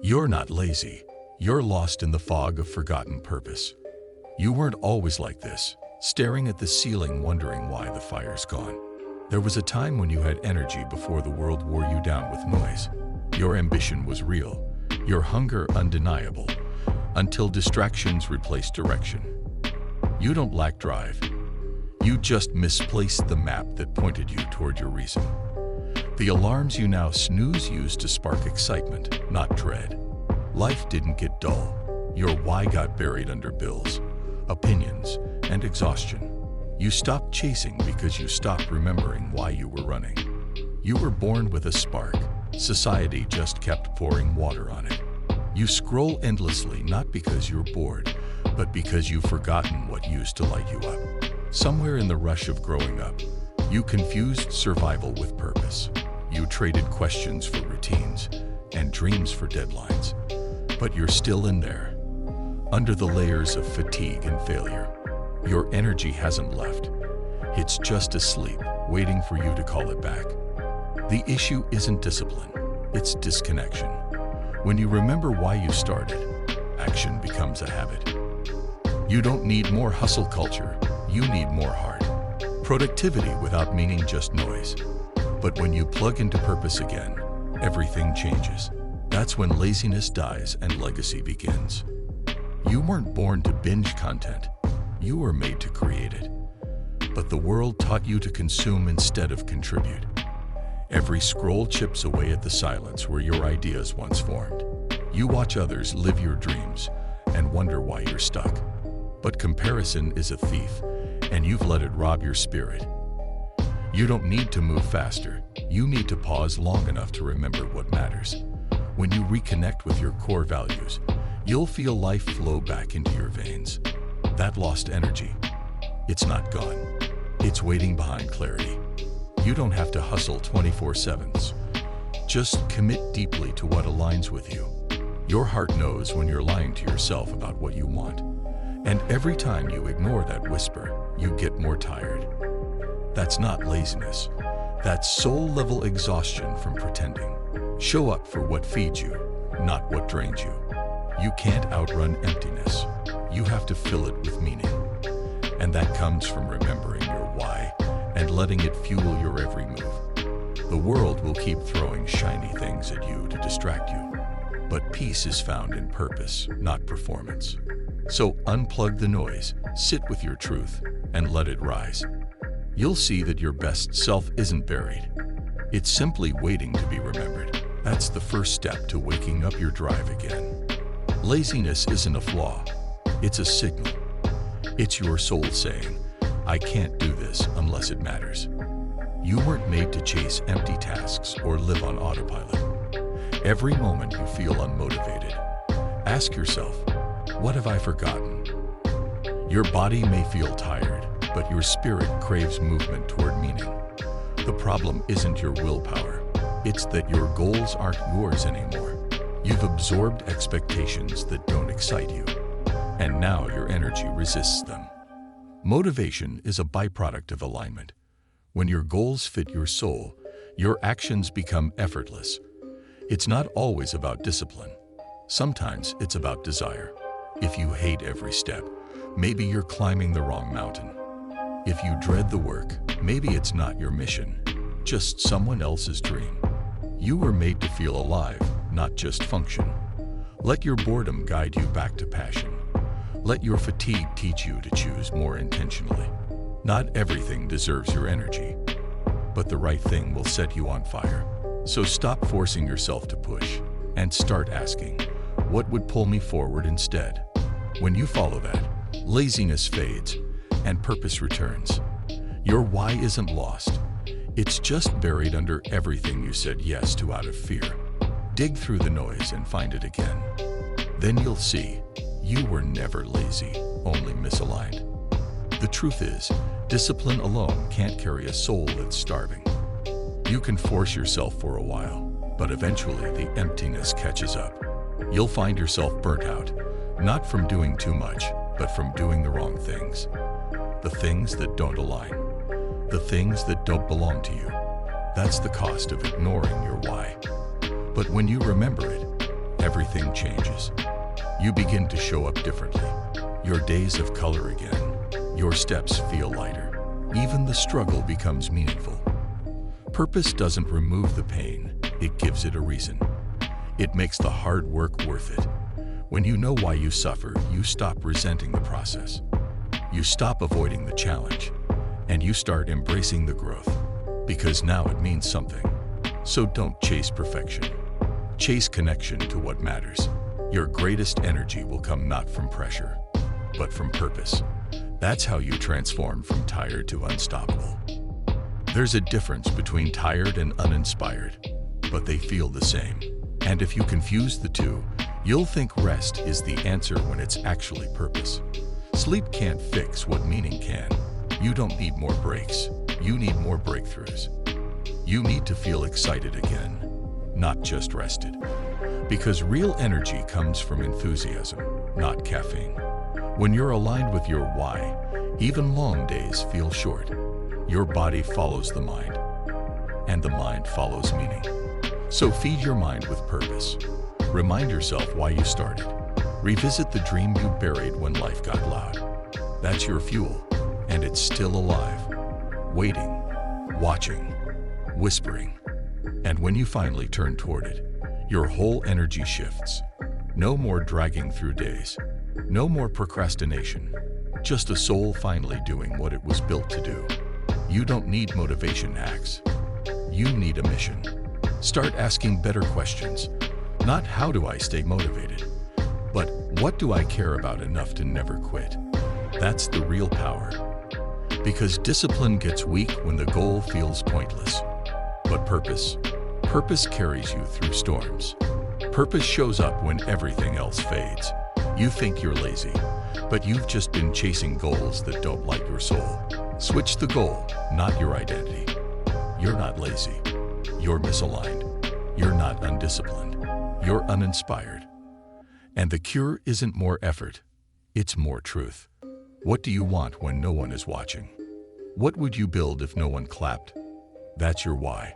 You're not lazy. You're lost in the fog of forgotten purpose. You weren't always like this, staring at the ceiling wondering why the fire's gone. There was a time when you had energy before the world wore you down with noise. Your ambition was real, your hunger undeniable, until distractions replaced direction. You don't lack drive. You just misplaced the map that pointed you toward your reason. The alarms you now snooze used to spark excitement, not dread. Life didn't get dull. Your why got buried under bills, opinions, and exhaustion. You stopped chasing because you stopped remembering why you were running. You were born with a spark. Society just kept pouring water on it. You scroll endlessly not because you're bored, but because you've forgotten what used to light you up. Somewhere in the rush of growing up, you confused survival with purpose. You traded questions for routines and dreams for deadlines. But you're still in there, under the layers of fatigue and failure. Your energy hasn't left. It's just asleep, waiting for you to call it back. The issue isn't discipline, it's disconnection. When you remember why you started, action becomes a habit. You don't need more hustle culture, you need more heart. Productivity without meaning just noise. But when you plug into purpose again, everything changes. That's when laziness dies and legacy begins. You weren't born to binge content. You were made to create it. But the world taught you to consume instead of contribute. Every scroll chips away at the silence where your ideas once formed. You watch others live your dreams and wonder why you're stuck. But comparison is a thief, and you've let it rob your spirit. You don't need to move faster. You need to pause long enough to remember what matters. When you reconnect with your core values, you'll feel life flow back into your veins. That lost energy, it's not gone. It's waiting behind clarity. You don't have to hustle 24/7. Just commit deeply to what aligns with you. Your heart knows when you're lying to yourself about what you want. And every time you ignore that whisper, you get more tired. That's not laziness. That's soul-level exhaustion from pretending. Show up for what feeds you, not what drains you. You can't outrun emptiness. You have to fill it with meaning. And that comes from remembering your why and letting it fuel your every move. The world will keep throwing shiny things at you to distract you. But peace is found in purpose, not performance. So unplug the noise, sit with your truth, and let it rise. You'll see that your best self isn't buried. It's simply waiting to be remembered. That's the first step to waking up your drive again. Laziness isn't a flaw, it's a signal. It's your soul saying, I can't do this unless it matters. You weren't made to chase empty tasks or live on autopilot. Every moment you feel unmotivated, ask yourself, what have I forgotten? Your body may feel tired, but your spirit craves movement toward meaning. The problem isn't your willpower, it's that your goals aren't yours anymore. You've absorbed expectations that don't excite you, and now your energy resists them. Motivation is a byproduct of alignment. When your goals fit your soul, your actions become effortless. It's not always about discipline. Sometimes it's about desire. If you hate every step, maybe you're climbing the wrong mountain. If you dread the work, maybe it's not your mission, just someone else's dream. You were made to feel alive, not just function. Let your boredom guide you back to passion. Let your fatigue teach you to choose more intentionally. Not everything deserves your energy, but the right thing will set you on fire. So stop forcing yourself to push and start asking, what would pull me forward instead? When you follow that, laziness fades and purpose returns. Your why isn't lost. It's just buried under everything you said yes to out of fear. Dig through the noise and find it again. Then you'll see, you were never lazy, only misaligned. The truth is, discipline alone can't carry a soul that's starving. You can force yourself for a while, but eventually the emptiness catches up. You'll find yourself burnt out, not from doing too much, but from doing the wrong things. The things that don't align. The things that don't belong to you. That's the cost of ignoring your why. But when you remember it, everything changes. You begin to show up differently. Your days have color again. Your steps feel lighter. Even the struggle becomes meaningful. Purpose doesn't remove the pain, it gives it a reason. It makes the hard work worth it. When you know why you suffer, you stop resenting the process. You stop avoiding the challenge, and you start embracing the growth, because now it means something. So don't chase perfection. Chase connection to what matters. Your greatest energy will come not from pressure, but from purpose. That's how you transform from tired to unstoppable. There's a difference between tired and uninspired, but they feel the same. And if you confuse the two, you'll think rest is the answer when it's actually purpose. Sleep can't fix what meaning can. You don't need more breaks. You need more breakthroughs. You need to feel excited again, not just rested. Because real energy comes from enthusiasm, not caffeine. When you're aligned with your why, even long days feel short. Your body follows the mind, and the mind follows meaning. So feed your mind with purpose. Remind yourself why you started. Revisit the dream you buried when life got loud. That's your fuel, and it's still alive, waiting, watching, whispering. And when you finally turn toward it, your whole energy shifts. No more dragging through days. No more procrastination. Just a soul finally doing what it was built to do. You don't need motivation hacks. You need a mission. Start asking better questions. Not how do I stay motivated, but what do I care about enough to never quit? That's the real power. Because discipline gets weak when the goal feels pointless. But purpose carries you through storms. Purpose shows up when everything else fades. You think you're lazy, but you've just been chasing goals that don't light your soul. Switch the goal, not your identity. You're not lazy. You're misaligned. You're not undisciplined. You're uninspired. And the cure isn't more effort, it's more truth. What do you want when no one is watching? What would you build if no one clapped? That's your why.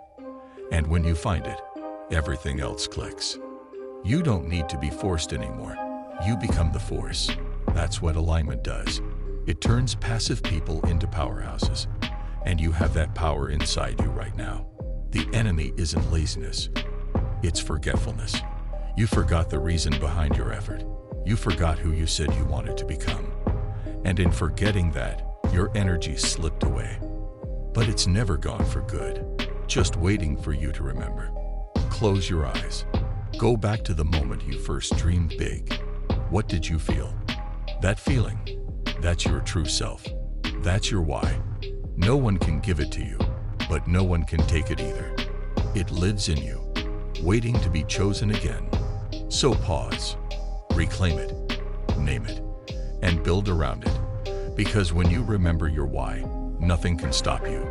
And when you find it, everything else clicks. You don't need to be forced anymore. You become the force. That's what alignment does. It turns passive people into powerhouses. And you have that power inside you right now. The enemy isn't laziness. It's forgetfulness. You forgot the reason behind your effort. You forgot who you said you wanted to become. And in forgetting that, your energy slipped away. But it's never gone for good, just waiting for you to remember. Close your eyes. Go back to the moment you first dreamed big. What did you feel? That feeling, that's your true self. That's your why. No one can give it to you, but no one can take it either. It lives in you, waiting to be chosen again. So pause, reclaim it, name it, and build around it. Because when you remember your why, nothing can stop you.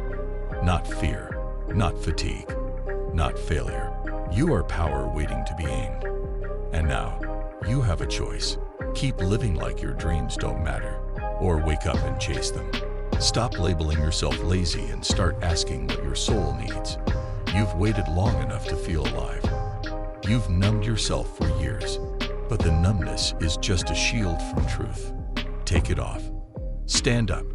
Not fear, not fatigue, not failure. You are power waiting to be aimed. And now, you have a choice. Keep living like your dreams don't matter, or wake up and chase them. Stop labeling yourself lazy and start asking what your soul needs. You've waited long enough to feel alive. You've numbed yourself for years, but the numbness is just a shield from truth. Take it off. Stand up.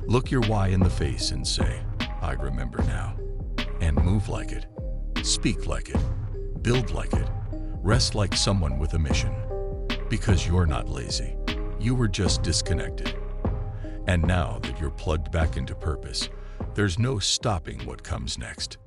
Look your why in the face and say, I remember now. And move like it. Speak like it. Build like it. Rest like someone with a mission. Because you're not lazy. You were just disconnected. And now that you're plugged back into purpose, there's no stopping what comes next.